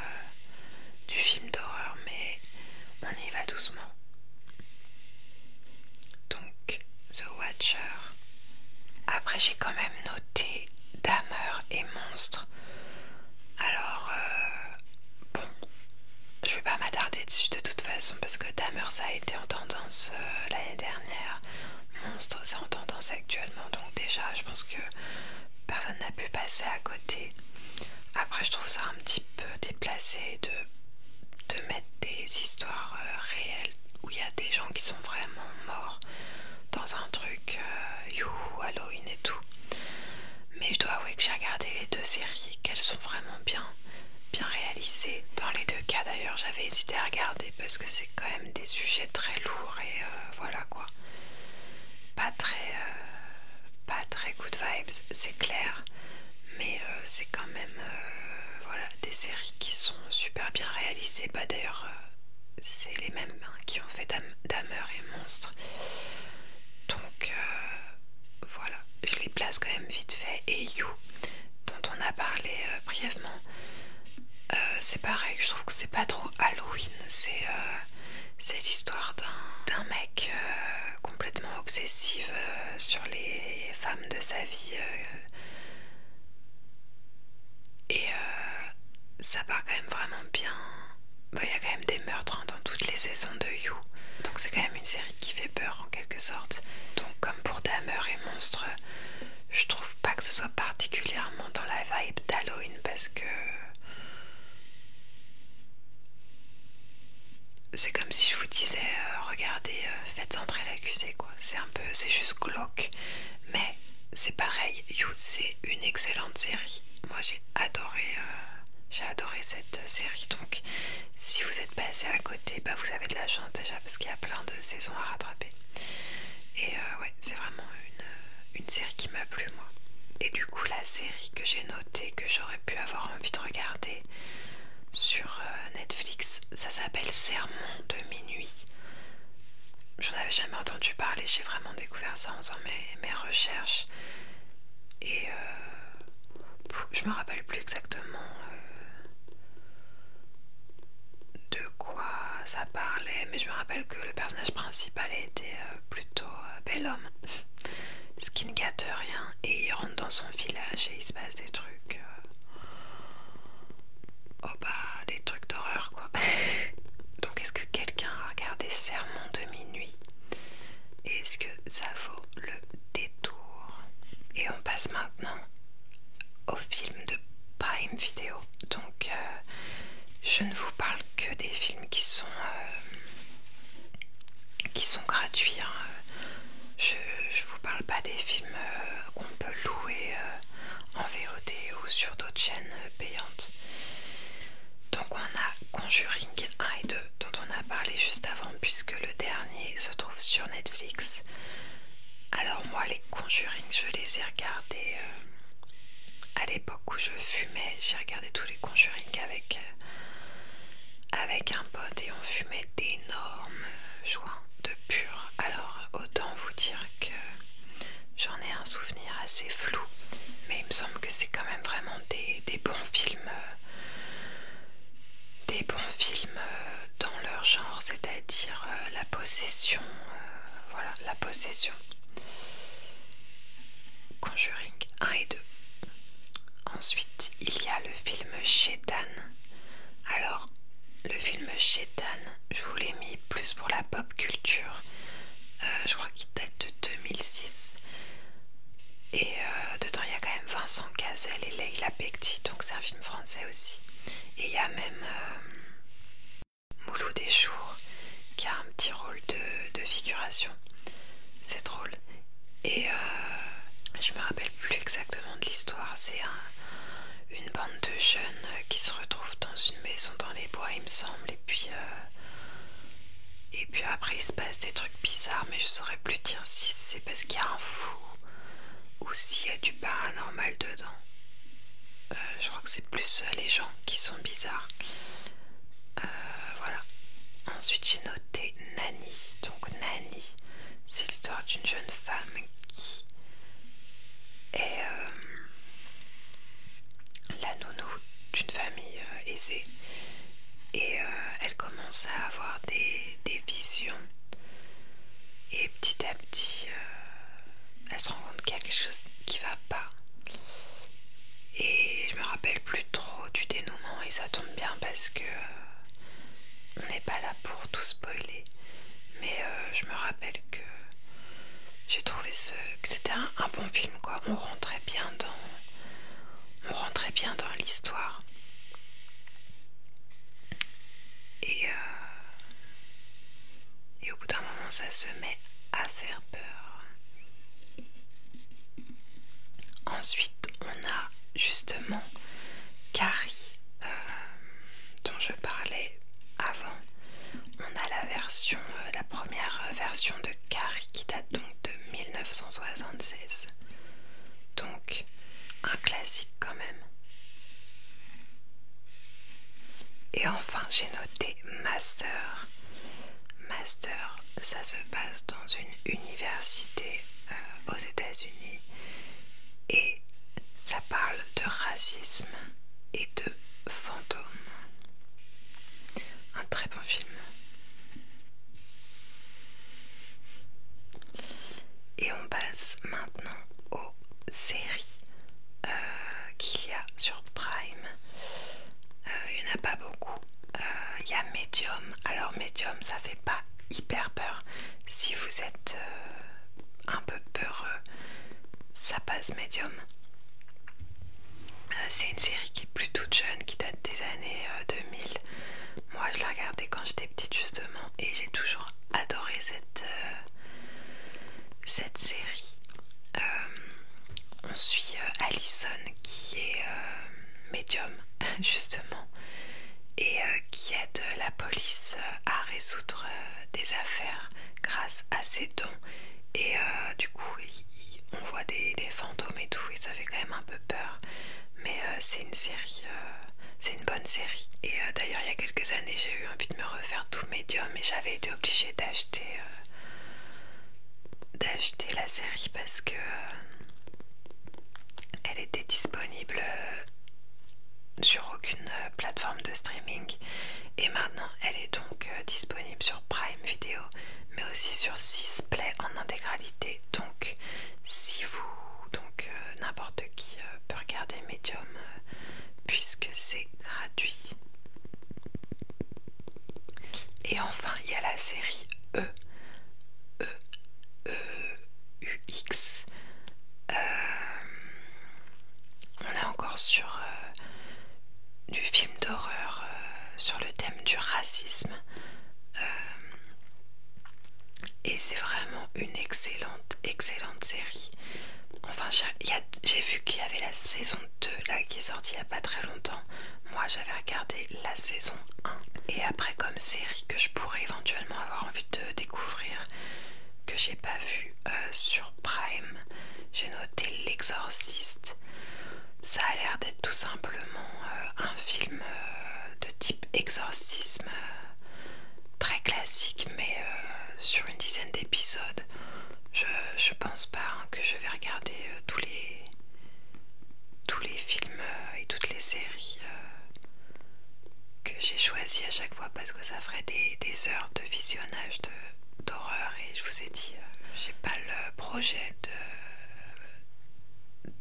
du film d'horreur, mais on y va doucement. Donc, The Watcher. Après, j'ai quand même noté Dahmer et Monstre. Alors, bon, je vais pas m'attarder dessus de toute façon parce que Dahmer ça a été en tendance l'année dernière. Monstre c'est en tendance actuellement, donc déjà je pense que personne n'a pu passer à côté. Après, je trouve ça un petit peu déplacé de mettre des histoires réelles où il y a des gens qui sont vraiment morts dans un truc youhou, Halloween et tout. Mais je dois avouer que j'ai regardé les deux séries et qu'elles sont vraiment bien réalisées. Dans les deux cas d'ailleurs, j'avais hésité à regarder parce que c'est quand même des sujets très lourds et voilà quoi. Pas très good vibes, c'est clair, mais c'est quand même voilà, des séries qui sont super bien réalisées. Bah d'ailleurs, c'est les mêmes qui ont fait Dahmer et Monstre. Donc voilà, je les place quand même vite fait. Et You, dont on a parlé brièvement, c'est pareil, je trouve que c'est pas trop Halloween. C'est l'histoire d'un mec complètement obsessif sur les femmes de sa vie. Et ça part quand même vraiment bien. Bah, y a quand même des meurtres dans toutes les saisons de You. Donc c'est quand même une série qui fait peur en quelque sorte. Donc comme pour Dahmer et Monstre, je trouve pas que ce soit particulièrement dans la vibe d'Halloween parce que c'est comme si je vous disais regardez, faites entrer l'accusé quoi. C'est juste glauque. Mais c'est pareil, You c'est une excellente série. Moi j'ai adoré cette série. Donc si vous êtes passé à côté, bah vous avez de la chance déjà parce qu'il y a plein de saisons à rattraper. Et ouais, c'est vraiment une série qui m'a plu moi. Et du coup la série que j'ai notée, que j'aurais pu avoir envie de regarder sur Netflix, ça s'appelle Sermon de minuit. J'en avais jamais entendu parler, j'ai vraiment découvert ça en faisant mes recherches. Et je me rappelle plus exactement de quoi ça parlait, mais je me rappelle que le personnage principal était plutôt bel homme, skin rien, et il rentre dans son village et il se passe des trucs. Oh bah, des trucs d'horreur quoi. Donc est-ce que quelqu'un a regardé Sermon de minuit? Est-ce que ça vaut le détour? Et on passe maintenant au film de Prime Video. Donc je ne vous parle que des films qui sont gratuits. Hein. Je vous parle pas des films qu'on peut louer en VOD ou sur d'autres chaînes payantes. Donc on a Conjuring 1 et 2 dont on a parlé juste avant puisque le dernier se trouve sur Netflix. Alors moi les Conjuring je les ai regardés à l'époque où je fumais. J'ai regardé tous les Conjuring avec un pote et on fumait d'énormes joints de pur. Alors autant vous dire que j'en ai un souvenir assez flou, mais il me semble que c'est quand même vraiment des bons films. Des bons films dans leur genre, c'est-à-dire la possession. Voilà, la possession. Conjuring 1 et 2. Ensuite, il y a le film Shaitan. Alors, le film Shaitan, je vous l'ai mis plus pour la pop culture. Je crois qu'il date de 2006. Et dedans, il y a quand même Vincent Cassel et Leila L'appétit, donc c'est un film français aussi. Et il y a même Mouloud Deschour qui a un petit rôle de figuration. C'est drôle. Et je me rappelle plus exactement de l'histoire. C'est une bande de jeunes qui se retrouvent dans une maison dans les bois, il me semble. Et puis après il se passe des trucs bizarres, mais je saurais plus dire si c'est parce qu'il y a un fou ou s'il y a du paranormal dedans. Je crois que c'est plus les gens qui sont bizarres. Voilà. Ensuite j'ai noté Nanny. Donc Nanny, c'est l'histoire d'une jeune femme qui est la nounou d'une famille aisée. Et elle commence à avoir des visions. Et petit à petit, elle se rend compte qu'il y a quelque chose qui va pas. Et je me rappelle plus trop du dénouement et ça tombe bien parce que on n'est pas là pour tout spoiler. Mais je me rappelle que j'ai trouvé que c'était un bon film, quoi. On rentrait bien dans l'histoire. Et au bout d'un moment, ça se met à faire peur. Ensuite, on a justement Carrie, dont je parlais avant. On a la première version de Carrie qui date donc de 1976. Donc, un classique quand même. Et enfin, j'ai noté Master. Master, ça se passe dans une université aux États-Unis et ça parle de racisme et de fantômes. Un très bon film. Et on passe maintenant aux séries qu'il y a sur Prime. Il n'y en a pas beaucoup. Il y a Medium. Alors Medium, ça fait pas hyper peur. Si vous êtes un peu peureux, ça passe Medium. C'est une série qui est plutôt jeune, qui date des années 2000. Moi je l'ai regardée quand j'étais petite justement et j'ai toujours adoré cette série. On suit Allison qui est médium justement et qui aide la police à résoudre des affaires grâce à ses dons. Et du coup on voit des fantômes et tout et ça fait quand même un peu peur. Mais c'est une série, c'est une bonne série. Et d'ailleurs il y a quelques années j'ai eu envie de me refaire tout Medium et j'avais été obligée d'acheter la série parce que elle était disponible sur aucune plateforme de streaming et maintenant elle est donc disponible sur Prime Video mais aussi sur 6play en intégralité. Donc si n'importe qui peut regarder Medium puisque c'est gratuit. Et enfin il y a la série UX. On est encore sur du film d'horreur sur le thème du racisme et c'est vraiment une excellente série. Enfin j'ai vu qu'il y avait la saison 2 là qui est sortie il n'y a pas très longtemps. Moi j'avais regardé la saison 1 et après comme série que je pourrais éventuellement avoir envie de découvrir que j'ai pas vu sur Prime, j'ai noté L'Exorciste. Ça a l'air d'être tout simplement un film de type exorcisme très classique mais sur une dizaine d'épisodes. Je pense pas que je vais regarder tous les films et toutes les séries que j'ai choisi à chaque fois parce que ça ferait des heures de visionnage d'horreur et je vous ai dit j'ai pas le projet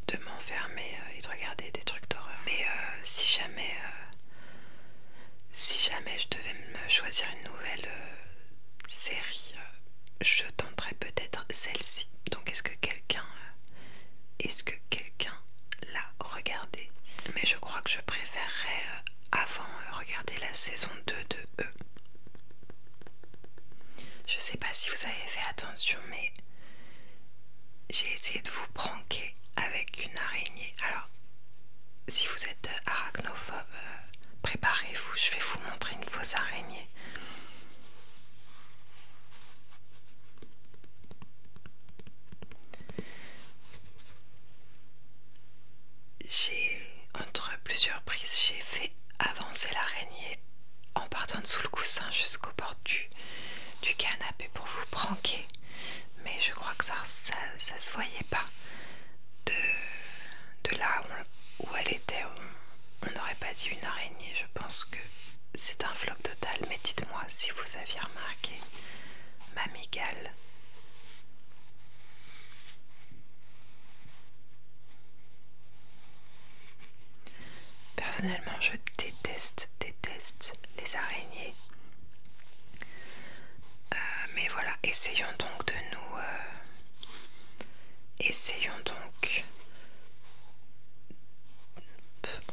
de m'enfermer et de regarder des trucs d'horreur. Mais si jamais je devais me choisir une nouvelle série, je tenterais peut-être celle-ci. Donc est-ce que quelqu'un l'a regardée? mais je crois que je préférerais avant regarder la saison 2 de eux. Je sais pas si vous avez fait attention, mais j'ai essayé de vous pranker avec une araignée. Alors, si vous êtes arachnophobe, préparez-vous, je vais vous montrer une fausse araignée. Entre plusieurs prises, j'ai fait avancer l'araignée en partant de sous le coussin jusqu'au bord du canapé pour vous pranker. Mais je crois que ça se voyait pas. De là où elle était, on n'aurait pas dit une araignée. Je pense que c'est un flop total. Mais dites-moi si vous aviez remarqué ma migale. Personnellement, je déteste les araignées. Mais voilà, essayons donc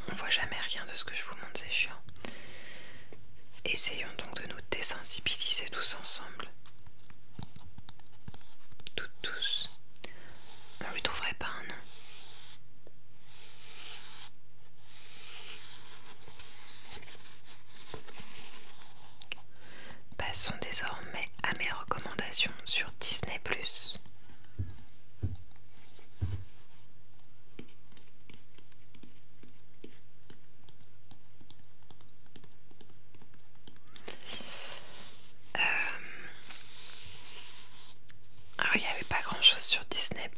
on voit jamais rien de ce que je vous montre, c'est chiant. Essayons donc de nous désensibiliser tous ensemble. Tous. On lui trouverait pas un nom. Passons désormais à mes recommandations sur Disney+. Alors il n'y avait pas grand chose sur Disney+,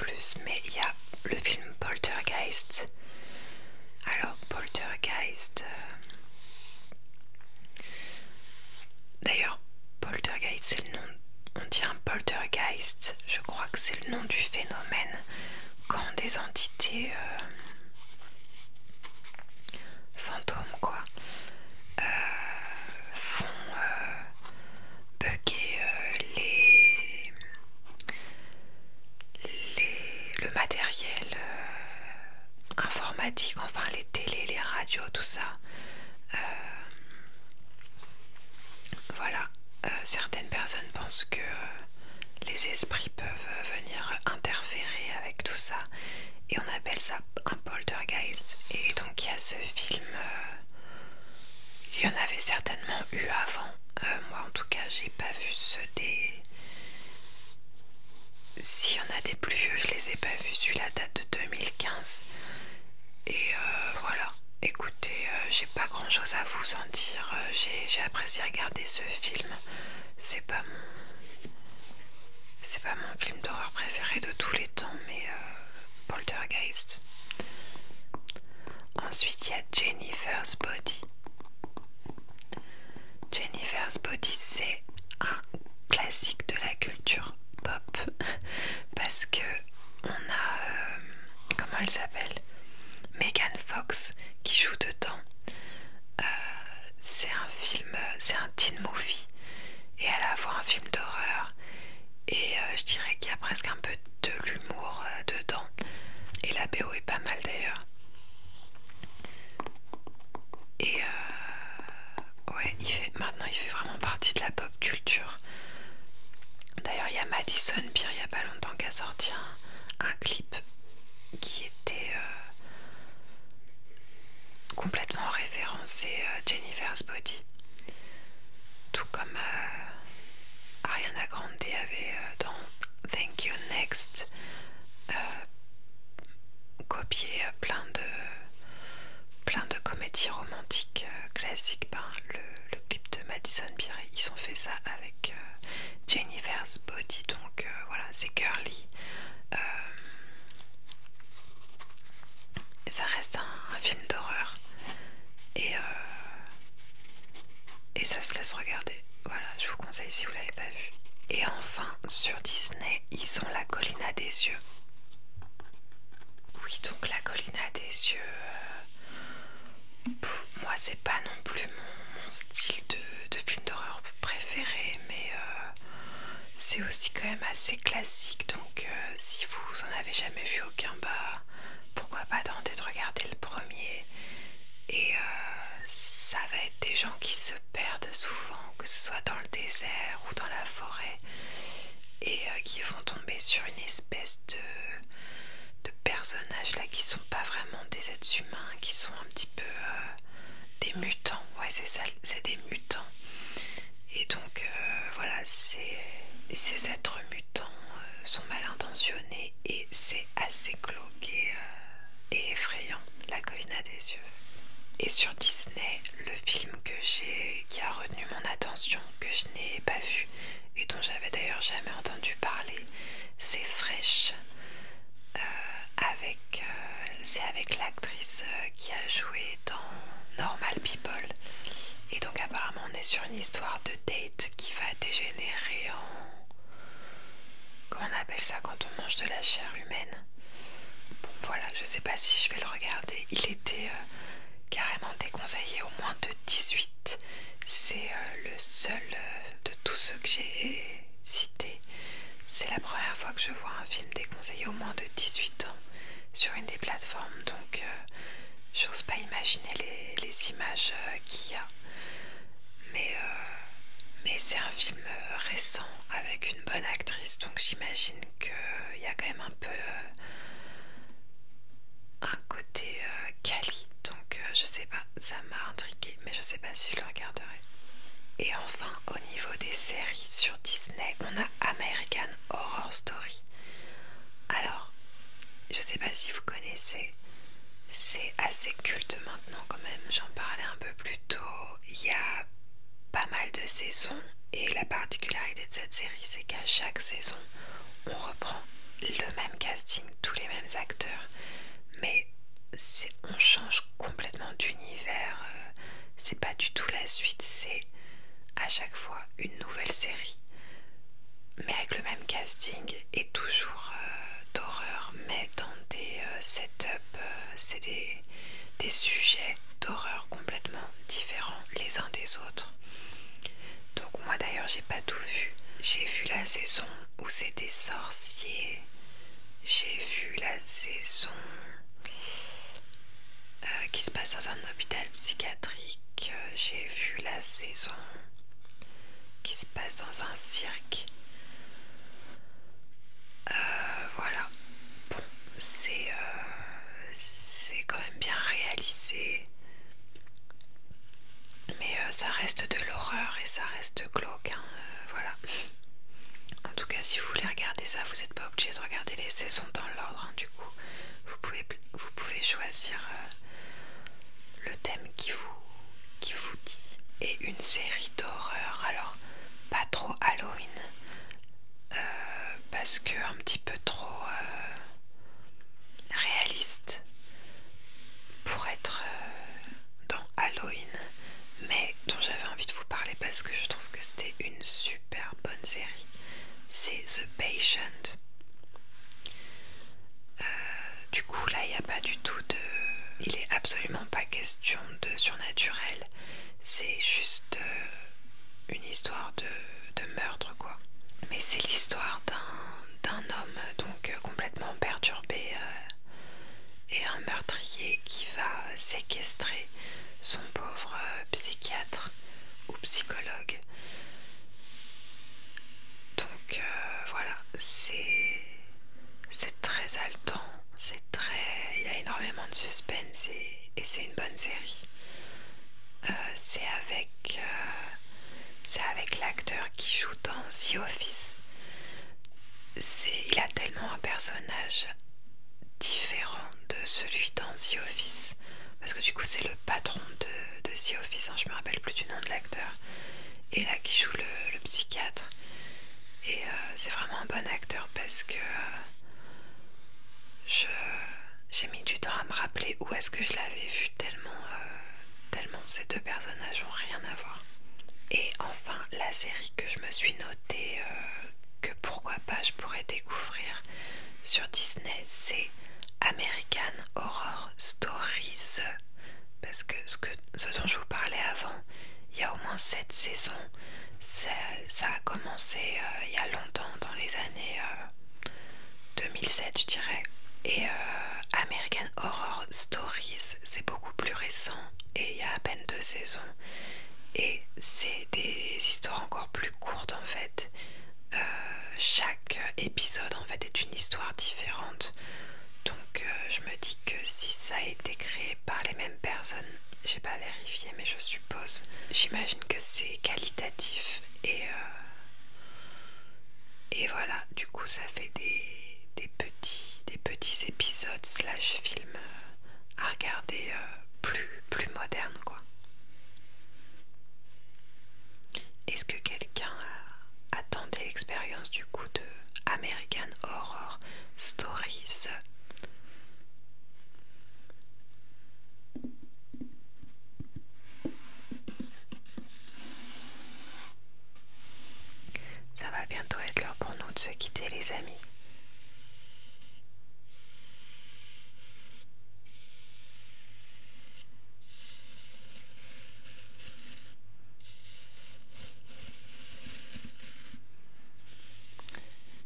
mais il y a le film Poltergeist. Alors Poltergeist... D'ailleurs, Poltergeist, c'est le nom. On dit un poltergeist. Je crois que c'est le nom du phénomène quand des entités fantômes, quoi, font bugger le matériel informatique, enfin les télés, les radios, tout ça. Voilà, certaines personnes pensent que les esprits peuvent venir interférer avec tout ça et on appelle ça un poltergeist. Et donc il y a ce film, il y en avait certainement eu avant. Moi en tout cas j'ai pas vu ceux des... S'il y en a des plus vieux, je les ai pas vus. Celui-là date de 2015. Et voilà. Écoutez, j'ai pas grand chose à vous en dire. J'ai apprécié regarder ce film. C'est pas mon film d'horreur préféré de tous les temps, mais Poltergeist. Ensuite, il y a Jennifer's Body. Jennifer's Body, c'est un classique de la culture pop parce que on a comment elle s'appelle, Megan Fox qui joue dedans. C'est un film, c'est un teen movie et à la fois un film d'horreur et je dirais qu'il y a presque un peu de l'humour dedans et la BO est pas mal d'ailleurs. Et ouais, maintenant il fait vraiment partie de la pop culture. D'ailleurs, il y a Madison Beer il y a pas longtemps qui a sorti un clip qui était complètement référencé Jennifer's Body. Tout comme Ariana Grande avait dans Thank You Next copié plein de comédies romantiques classiques. Le clip de Madison Beer, ils ont fait ça avec Jennifer's Body, donc voilà, c'est girly. Ça reste un film d'horreur et ça se laisse regarder. Voilà, je vous conseille si vous l'avez pas vu. Et enfin, sur Disney, ils ont La Colline à des yeux. Oui, donc La Colline à des yeux, moi c'est pas non plus mon style de film d'horreur préféré, mais c'est aussi quand même assez classique, donc si vous en avez jamais vu aucun, bah pourquoi pas tenter de regarder le premier Et ça va être des gens qui se perdent souvent, que ce soit dans le désert ou dans la forêt, et qui vont tomber sur une espèce de personnages là qui sont pas vraiment des êtres humains, qui sont un petit peu des mutants. Ouais, c'est ça, c'est des mutants. Et donc voilà, ces êtres mutants sont mal intentionnés et c'est assez glauque et effrayant, La colline à des yeux. Et sur Disney, le film qui a retenu mon attention, que je n'ai pas vu et dont j'avais d'ailleurs jamais entendu parler, c'est Fresh. C'est avec l'actrice qui a joué dans Normal People. Et donc apparemment on est sur une histoire de date qui va dégénérer en... Comment on appelle ça quand on mange de la chair humaine? Bon voilà, je sais pas si je vais le regarder. Il était carrément déconseillé au moins de 18. C'est le seul de tous ceux que j'ai cités. C'est la première fois que je vois un film déconseillé au moins de 18 ans sur une des plateformes, donc j'ose pas imaginer les images qu'il y a. Mais c'est un film récent avec une bonne actrice, donc j'imagine qu'il y a quand même un peu un côté quali, donc je sais pas, ça m'a intriguée, mais je sais pas si je le regarderai. Et enfin, au niveau des séries sur Disney, on a American Horror Story. Alors, je sais pas si vous connaissez, c'est assez culte maintenant quand même, j'en parlais un peu plus tôt. Il y a pas mal de saisons et la particularité de cette série, c'est qu'à chaque saison, on reprend le même casting, tous les mêmes acteurs, mais on change complètement d'univers. C'est pas du tout la suite, c'est à chaque fois une nouvelle série, mais avec le même casting et toujours d'horreur, mais dans des setups, c'est des sujets d'horreur complètement différents les uns des autres. Donc moi d'ailleurs j'ai pas tout vu. J'ai vu la saison où c'est des sorciers, j'ai vu la saison qui se passe dans un hôpital psychiatrique, j'ai vu la saison qui se passe dans un cirque. Voilà. Bon, c'est quand même bien réalisé. Mais ça reste de l'horreur et ça reste glauque. Hein, voilà. En tout cas, si vous voulez regarder ça, vous n'êtes pas obligé de regarder les saisons dans l'ordre. Hein, du coup, vous pouvez choisir le thème qui vous dit. Et une série d'horreur, alors pas trop Halloween, parce que un petit peu trop réaliste pour être dans Halloween, mais dont j'avais envie de vous parler parce que je trouve que c'était une super bonne série. C'est The Patient. Du coup là il n'y a pas du tout de... Il est absolument pas question de surnaturel. C'est juste une histoire de meurtre quoi. Mais c'est l'histoire d'un homme donc complètement perturbé et un meurtrier qui va séquestrer son pauvre psychiatre ou psychologue. Donc voilà, c'est très haletant, il y a énormément de suspense et c'est une bonne série. C'est avec l'acteur qui joue dans The Office. Il a tellement un personnage différent de celui dans The Office, parce que du coup c'est le patron de The Office, hein, je me rappelle plus du nom de l'acteur, et là qui joue le psychiatre. Et c'est vraiment un bon acteur parce que j'ai mis du temps à me rappeler où est-ce que je l'avais vu, tellement ces deux personnages ont rien à voir. Et enfin, la série que je me suis notée, que pourquoi pas je pourrais découvrir sur Disney, c'est American Horror Stories. Parce que ce dont je vous parlais avant, il y a au moins 7 saisons. Ça a commencé il y a longtemps, dans les années 2007 je dirais. Et American Horror Stories, c'est beaucoup plus récent, et il y a à peine 2 saisons. Et c'est des histoires encore plus courtes en fait. Chaque épisode en fait est une histoire différente. Donc je me dis que si ça a été créé par les mêmes personnes, j'ai pas vérifié mais je suppose, j'imagine que c'est qualitatif et voilà, du coup ça fait des petits épisodes slash films à regarder plus modernes quoi. Est-ce que quelqu'un a tenté l'expérience du coup de American Horror Stories? Ça va bientôt être l'heure pour nous de se quitter les amis.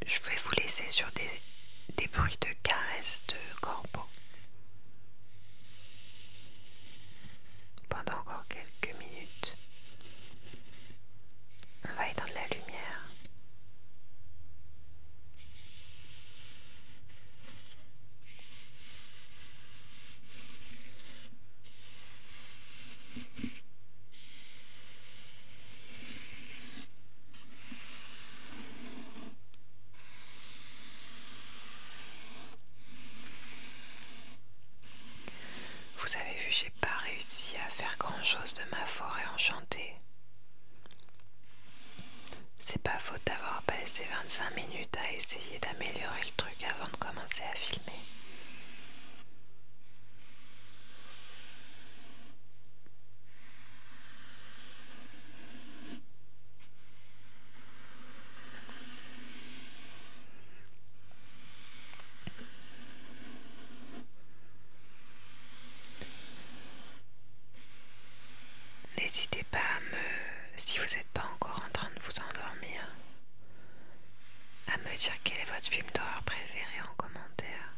Je vais vous laisser sur des bruits de caresses de corbeaux pendant encore quelques minutes. On va éteindre la lumière. Vous avez vu, j'ai pas réussi à faire grand chose de ma forêt enchantée. C'est pas faute d'avoir passé 25 minutes à essayer d'améliorer le truc avant de commencer à filmer. N'hésitez pas si vous n'êtes pas encore en train de vous endormir, à me dire quel est votre film d'horreur préféré en commentaire.